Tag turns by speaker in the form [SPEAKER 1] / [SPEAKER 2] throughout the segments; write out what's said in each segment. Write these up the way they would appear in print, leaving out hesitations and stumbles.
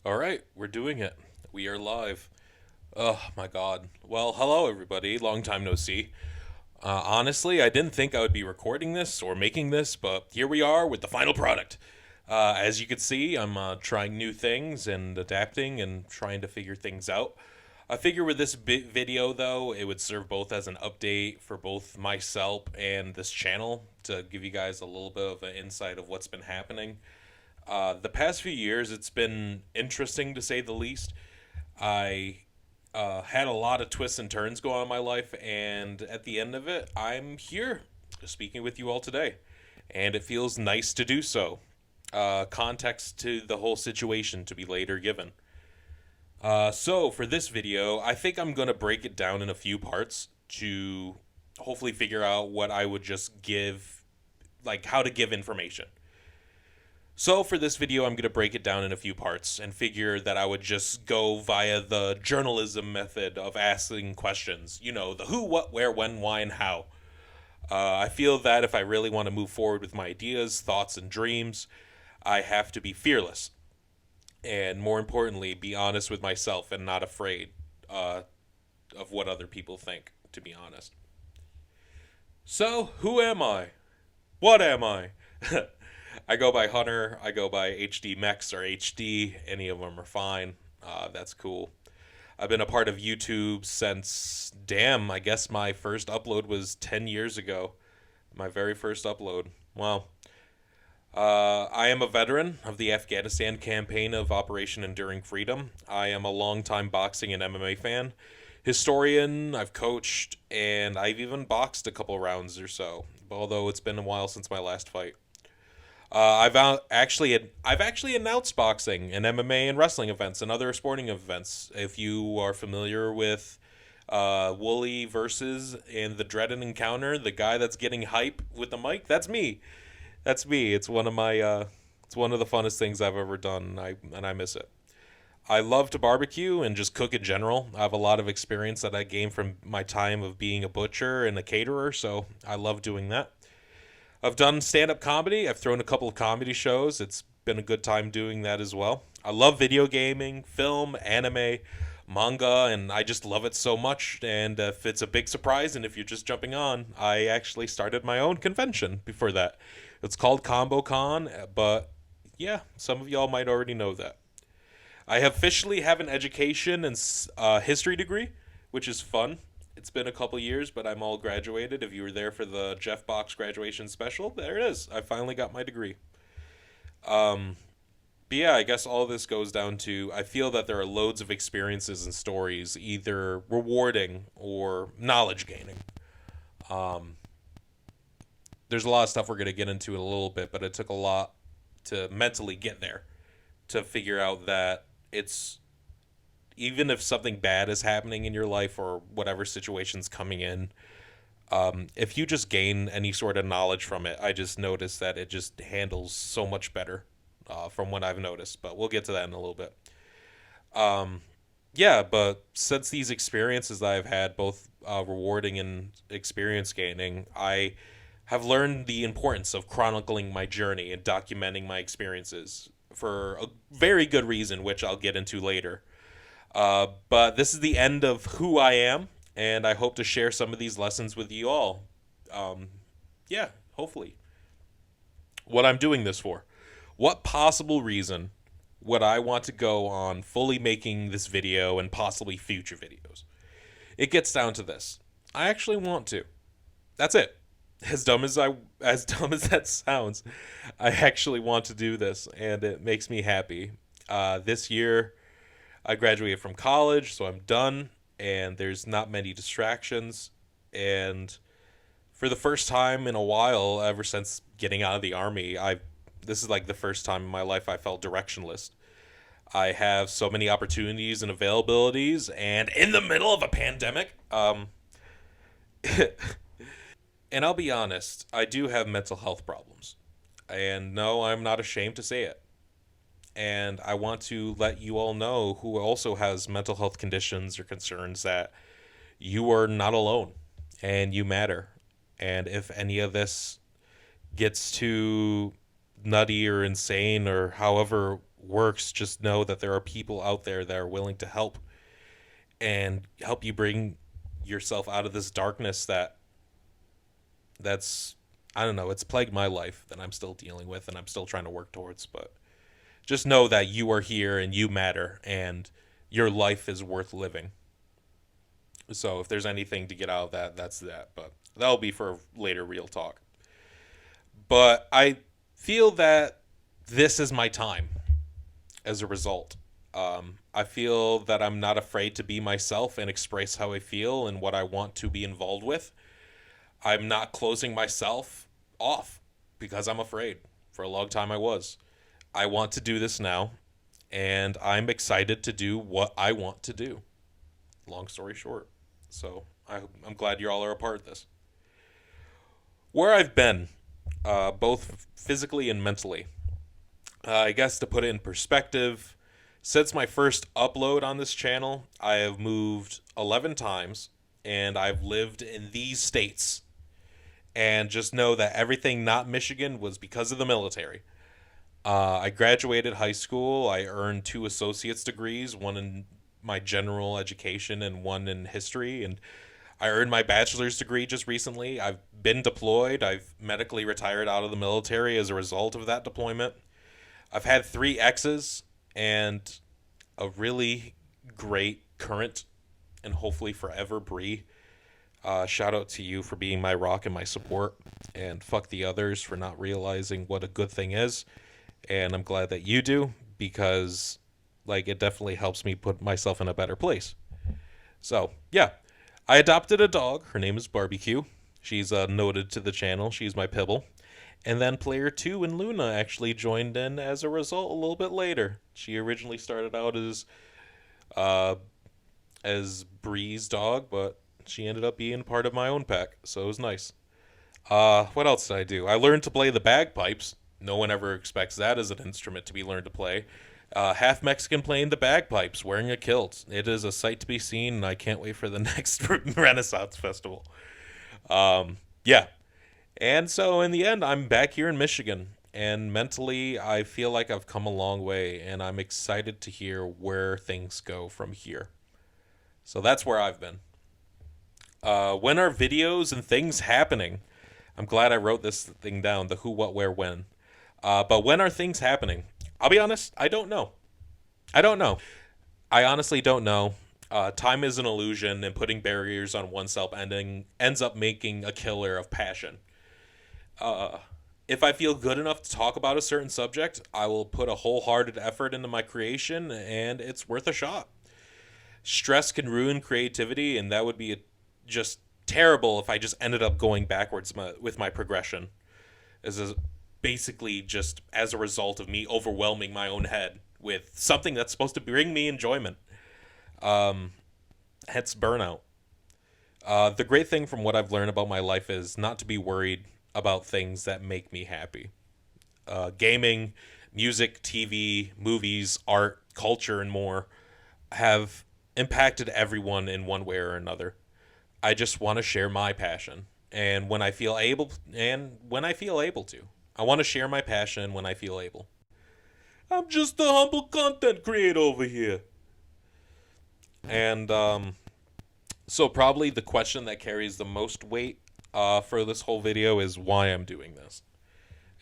[SPEAKER 1] All right, we're doing it. We are live. Oh my god. Well, hello everybody. Long time no see. Honestly, I didn't think I would be recording this or making this, but here we are with the final product. As you can see, I'm trying new things and adapting and trying to figure things out. I figure with this video, though, it would serve both as an update for both myself and this channel to give you guys a little bit of an insight of what's been happening. The past few years, it's been interesting to say the least. I had a lot of twists and turns go on in my life, and at the end of it, I'm here speaking with you all today. And it feels nice to do so. Context to the whole situation to be later given. So, for this video, I think I'm going to break it down in a few parts to hopefully figure out what I would just give, like how to give information. So for this video, I'm going to break it down in a few parts and figure that I would just go via the journalism method of asking questions. You know, the who, what, where, when, why, and how. I feel that if I really want to move forward with my ideas, thoughts, and dreams, I have to be fearless. And more importantly, be honest with myself and not afraid of what other people think, to be honest. So, who am I? What am I? I go by Hunter. I go by HD Mex or HD. Any of them are fine. That's cool. I've been a part of YouTube since, damn, I guess my first upload was 10 years ago. My very first upload. Wow. I am a veteran of the Afghanistan campaign of Operation Enduring Freedom. I am a longtime boxing and MMA fan. Historian, I've coached, and I've even boxed a couple rounds or so, although it's been a while since my last fight. I've actually announced boxing and MMA and wrestling events and other sporting events. If you are familiar with Wooly versus and the dreaded encounter, the guy that's getting hype with the mic, that's me. That's me. It's one of my it's one of the funnest things I've ever done. And I miss it. I love to barbecue and just cook in general. I have a lot of experience that I gained from my time of being a butcher and a caterer, so I love doing that. I've done stand up comedy. I've thrown a couple of comedy shows. It's been a good time doing that as well. I love video gaming, film, anime, manga, and I just love it so much. And if it's a big surprise and if you're just jumping on, I actually started my own convention before that. It's called Combo Con, but yeah, some of y'all might already know that. I officially have an education and history degree, which is fun. It's been a couple years, but I'm all graduated. If you were there for the Jeff Box graduation special, there it is. I finally got my degree. Um, but yeah, I guess all this goes down to I feel that there are loads of experiences and stories, either rewarding or knowledge gaining. Um, there's a lot of stuff we're going to get into in a little bit, but it took a lot to mentally get there to figure out that it's even if something bad is happening in your life or whatever situation's coming in, if you just gain any sort of knowledge from it, I just noticed that it just handles so much better from what I've noticed. But we'll get to that in a little bit. Um, yeah, but since these experiences that I've had, both rewarding and experience gaining, I have learned the importance of chronicling my journey and documenting my experiences for a very good reason, which I'll get into later. But this is the end of who I am, and I hope to share some of these lessons with you all. Um, yeah, hopefully. What I'm doing this for. What possible reason would I want to go on fully making this video and possibly future videos? It gets down to this. I actually want to. That's it. As dumb as that sounds, I actually want to do this, and it makes me happy. This year, I graduated from college, so I'm done, and there's not many distractions. And for the first time in a while, ever since getting out of the army, I this is like the first time in my life I felt directionless. I have so many opportunities and availabilities, and in the middle of a pandemic, and I'll be honest, I do have mental health problems. And no, I'm not ashamed to say it. And I want to let you all know who also has mental health conditions or concerns that you are not alone and you matter. And if any of this gets too nutty or insane or however works, just know that there are people out there that are willing to help and help you bring yourself out of this darkness that's I don't know, it's plagued my life that I'm still dealing with and I'm still trying to work towards, but just know that you are here and you matter and your life is worth living. So if there's anything to get out of that, that's that, but that'll be for later real talk. But I feel that this is my time as a result. I feel that I'm not afraid to be myself and express how I feel and what I want to be involved with. I'm not closing myself off because I'm afraid. For a long time, I was. I want to do this now, and I'm excited to do what I want to do. Long story short. So I'm glad you all are a part of this. Where I've been, both physically and mentally, I guess to put it in perspective, since my first upload on this channel, I have moved 11 times, and I've lived in these states. And just know that everything not Michigan was because of the military. I graduated high school. I earned 2 associate's degrees, one in my general education and one in history. And I earned my bachelor's degree just recently. I've been deployed. I've medically retired out of the military as a result of that deployment. I've had 3 exes and a really great current and hopefully forever Bree. Shout out to you for being my rock and my support, and fuck the others for not realizing what a good thing is. And I'm glad that you do, because like it definitely helps me put myself in a better place. So yeah, I adopted a dog. Her name is Barbecue. She's noted to the channel. She's my Pibble. And then player 2 and Luna actually joined in as a result a little bit later. She originally started out as Bree's dog, but she ended up being part of my own pack, so it was nice. What else did I do? I learned to play the bagpipes. No one ever expects that as an instrument to be learned to play. Half Mexican playing the bagpipes, wearing a kilt. It is a sight to be seen, and I can't wait for the next Renaissance Festival. Yeah. And so in the end, I'm back here in Michigan, and mentally, I feel like I've come a long way, and I'm excited to hear where things go from here. So that's where I've been. When are videos and things happening? I'm glad I wrote this thing down, the who, what, where, when. But when are things happening? I'll be honest, I don't know. I don't know. I honestly don't know. Time is an illusion, and putting barriers on oneself ends up making a killer of passion. If I feel good enough to talk about a certain subject, I will put a wholehearted effort into my creation, and it's worth a shot. Stress can ruin creativity, and that would be just terrible if I just ended up going backwards with my progression. This is basically just as a result of me overwhelming my own head with something that's supposed to bring me enjoyment. Hence burnout. The great thing from what I've learned about my life is not to be worried about things that make me happy. Gaming, music, TV, movies, art, culture, and more have impacted everyone in one way or another. I just want to share my passion, and when I feel able to. I want to share my passion when I feel able. I'm just a humble content creator over here. And so probably the question that carries the most weight for this whole video is why I'm doing this.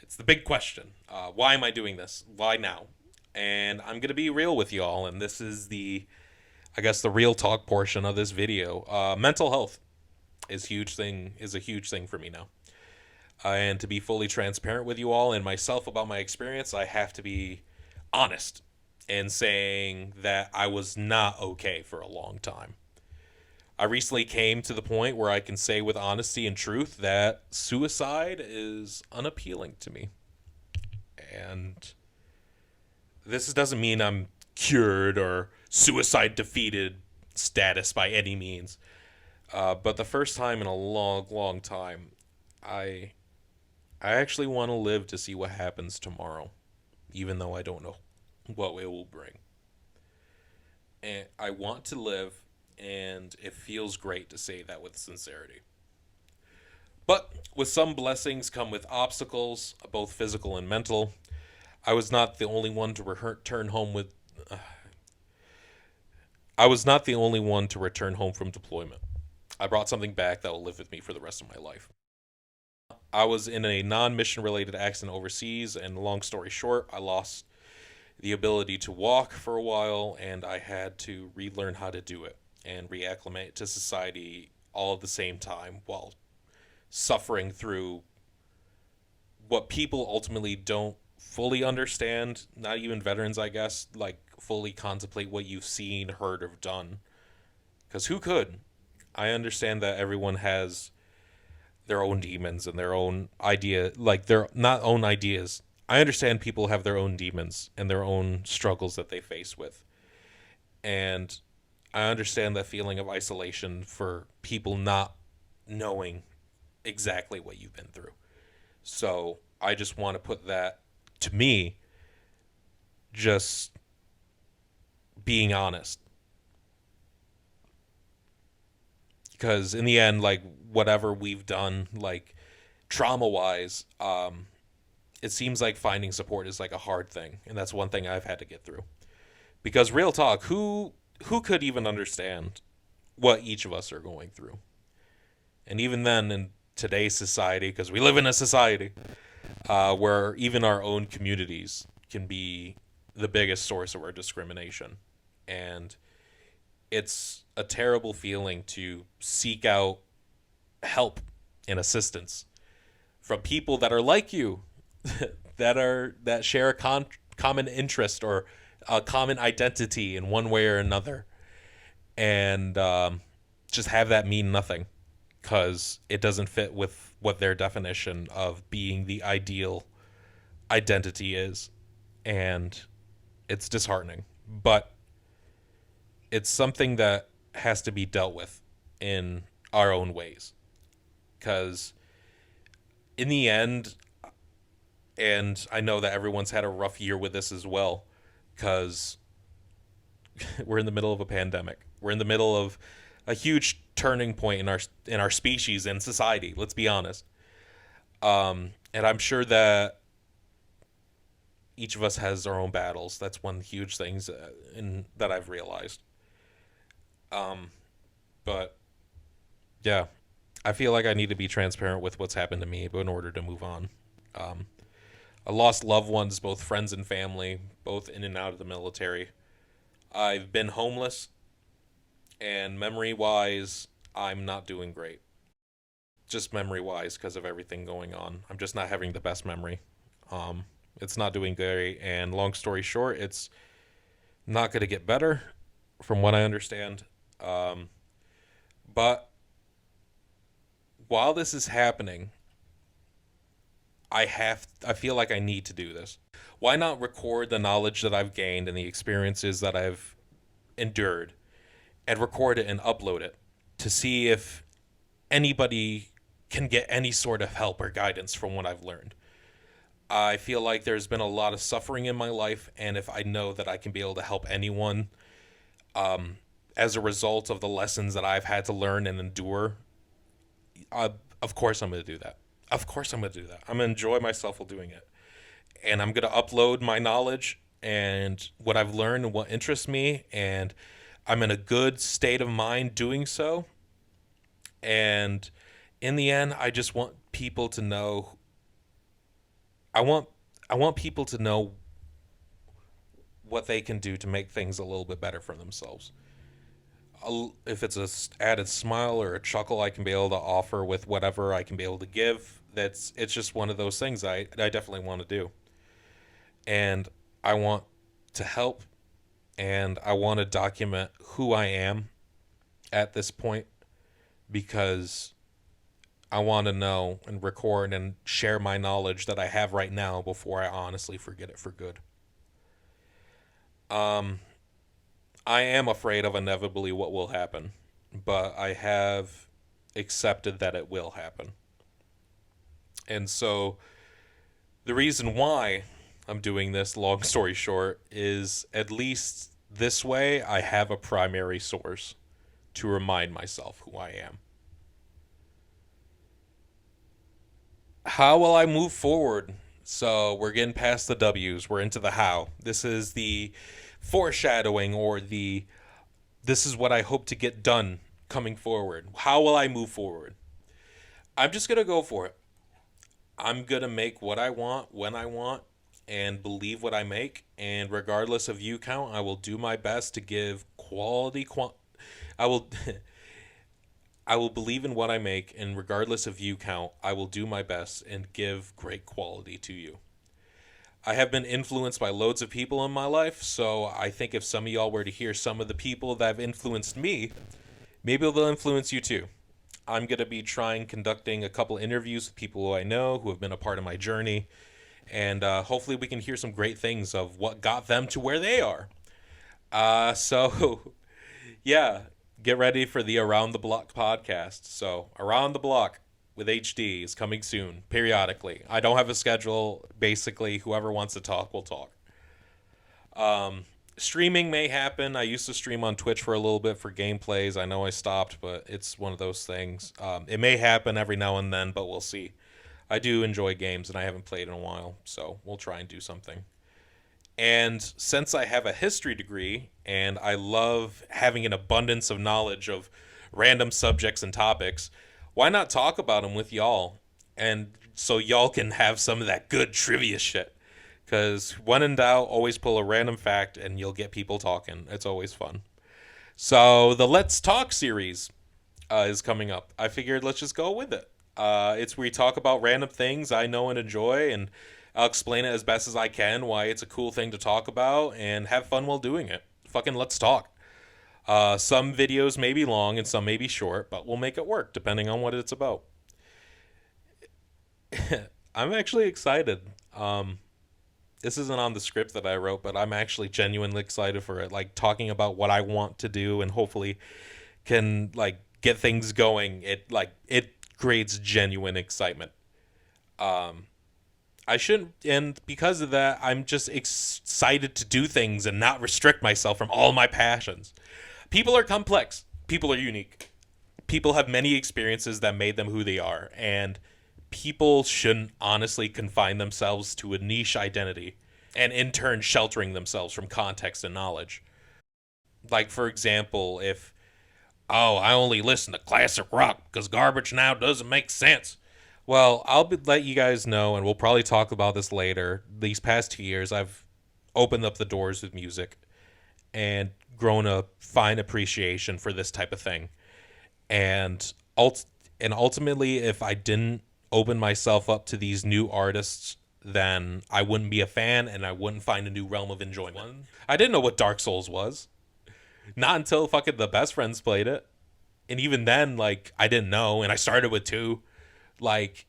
[SPEAKER 1] It's the big question. Why am I doing this? Why now? And I'm going to be real with y'all, and this is the real talk portion of this video. Mental health is a huge thing for me now. And to be fully transparent with you all and myself about my experience, I have to be honest in saying that I was not okay for a long time. I recently came to the point where I can say with honesty and truth that suicide is unappealing to me. And this doesn't mean I'm cured or suicide defeated status by any means. But the first time in a long, long time, I actually want to live to see what happens tomorrow, even though I don't know what it will bring. And I want to live, and it feels great to say that with sincerity. But with some blessings come with obstacles, both physical and mental. I was not the only one to return home with. I was not the only one to return home from deployment. I brought something back that will live with me for the rest of my life. I was in a non-mission related accident overseas, and long story short, I lost the ability to walk for a while, and I had to relearn how to do it and reacclimate to society all at the same time while suffering through what people ultimately don't fully understand. Not even veterans, I guess, like fully contemplate what you've seen, heard, or done. Because who could? I understand that everyone has their own demons and their own idea, like their not own ideas. I understand people have their own demons and their own struggles that they face with. And I understand that feeling of isolation for people not knowing exactly what you've been through. So I just want to put that, to me, just being honest. Because in the end, like, whatever we've done, like, trauma wise, it seems like finding support is like a hard thing. And that's one thing I've had to get through. Because real talk, who could even understand what each of us are going through? And even then, in today's society, because we live in a society where even our own communities can be the biggest source of our discrimination. And it's a terrible feeling to seek out help and assistance from people that are like you, that share a common interest or a common identity in one way or another, and just have that mean nothing because it doesn't fit with what their definition of being the ideal identity is, and it's disheartening. But it's something that has to be dealt with in our own ways, because in the end, and I know that everyone's had a rough year with this as well, because we're in the middle of a pandemic. We're in the middle of a huge turning point in our species and society. Let's be honest. And I'm sure that each of us has our own battles. That's one huge thing that I've realized. But yeah, I feel like I need to be transparent with what's happened to me in order to move on. Um, I lost loved ones, both friends and family, both in and out of the military. I've been homeless, and memory wise, I'm not doing great. Just memory wise, because of everything going on. I'm just not having the best memory. Um, it's not doing great, and long story short, it's not going to get better, from what I understand. Um, but while this is happening, I feel like I need to do this. Why not record the knowledge that I've gained and the experiences that I've endured and record it and upload it to see if anybody can get any sort of help or guidance from what I've learned. I feel like there's been a lot of suffering in my life, and if I know that I can be able to help anyone as a result of the lessons that I've had to learn and endure, of course I'm going to do that. Of course I'm going to do that. I'm going to enjoy myself while doing it. And I'm going to upload my knowledge and what I've learned and what interests me, and I'm in a good state of mind doing so. And in the end, I just want people to know I want I want people to know what they can do to make things a little bit better for themselves. If it's a added smile or a chuckle I can be able to offer with whatever I can be able to give, it's just one of those things I definitely want to do. And I want to help, and I want to document who I am at this point, because I want to know and record and share my knowledge that I have right now before I honestly forget it for good. Um, I am afraid of inevitably what will happen, but I have accepted that it will happen. And so the reason why I'm doing this, long story short, is at least this way I have a primary source to remind myself who I am. How will I move forward So we're getting past the W's. We're into the how. This is the foreshadowing, or the this is what I hope to get done coming forward. How will I move forward? I'm just going to go for it. I'm going to make what I want when I want and believe what I make. And regardless of view count, I will do my best to give quality. I will. I will believe in what I make, and regardless of view count, I will do my best and give great quality to you. I have been influenced by loads of people in my life, so I think if some of y'all were to hear some of the people that have influenced me, maybe they'll influence you too. I'm going to be conducting a couple interviews with people who I know who have been a part of my journey, and hopefully we can hear some great things of what got them to where they are. So, yeah, get ready for the Around the Block podcast. So, Around the Block with HD is coming soon, periodically. I don't have a schedule. Basically, whoever wants to talk will talk. Streaming may happen. I used to stream on Twitch for a little bit for gameplays. I know I stopped, but it's one of those things. It may happen every now and then, but we'll see. I do enjoy games, and I haven't played in a while, so we'll try and do something. And since I have a history degree, and I love having an abundance of knowledge of random subjects and topics, why not talk about them with y'all? And so y'all can have some of that good trivia shit. Because when in doubt, always pull a random fact and you'll get people talking. It's always fun. So the Let's Talk series is coming up. I figured let's just go with it. It's where we talk about random things I know and enjoy, and I'll explain it as best as I can why it's a cool thing to talk about, and have fun while doing it. Fucking let's talk. Some videos may be long and some may be short, but we'll make it work depending on what it's about. I'm actually excited. This isn't on the script that I wrote, but I'm actually genuinely excited for it. Like, talking about what I want to do and hopefully can like get things going. It creates genuine excitement. I shouldn't, and because of that, I'm just excited to do things and not restrict myself from all my passions. People are complex. People are unique. People have many experiences that made them who they are, and people shouldn't honestly confine themselves to a niche identity and in turn sheltering themselves from context and knowledge. Like, for example, if, oh, I only listen to classic rock because garbage now doesn't make sense. Well, let you guys know, and we'll probably talk about this later. These past 2 years, I've opened up the doors with music and grown a fine appreciation for this type of thing. And ultimately, if I didn't open myself up to these new artists, then I wouldn't be a fan and I wouldn't find a new realm of enjoyment. I didn't know what Dark Souls was. Not until fucking the best friends played it. And even then, like, I didn't know, and I started with 2. Like,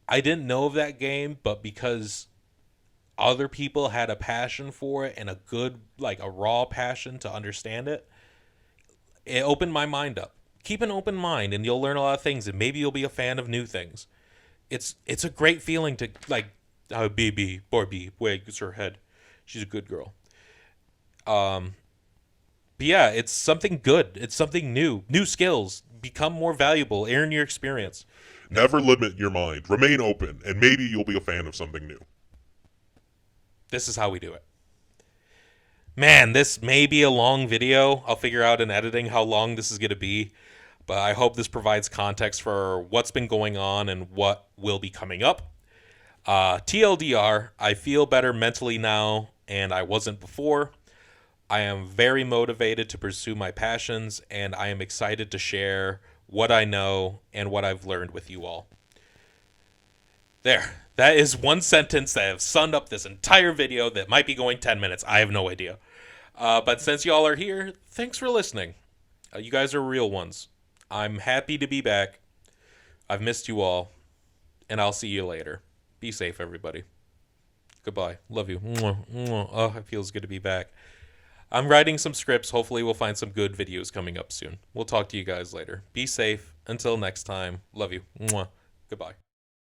[SPEAKER 1] I didn't know of that game, but because other people had a passion for it and a good, like, a raw passion to understand it, it opened my mind up. Keep an open mind and you'll learn a lot of things, and maybe you'll be a fan of new things. It's a great feeling to, like, oh, BB, Barbie, wags her head. She's a good girl. But yeah, it's something good. It's something new. New skills. Become more valuable. Earn your experience.
[SPEAKER 2] Never limit your mind. Remain open, and maybe you'll be a fan of something new.
[SPEAKER 1] This is how we do it. Man, this may be a long video. I'll figure out in editing how long this is going to be. But I hope this provides context for what's been going on and what will be coming up. TLDR, I feel better mentally now, and I wasn't before. I am very motivated to pursue my passions, and I am excited to share what I know and what I've learned with you all. There. That is one sentence that have summed up this entire video that might be going 10 minutes. I have no idea. But since y'all are here, thanks for listening. You guys are real ones. I'm happy to be back. I've missed you all. And I'll see you later. Be safe, everybody. Goodbye. Love you. Mwah, mwah. Oh, it feels good to be back. I'm writing some scripts. Hopefully we'll find some good videos coming up soon. We'll talk to you guys later. Be safe. Until next time. Love you. Mwah. Goodbye.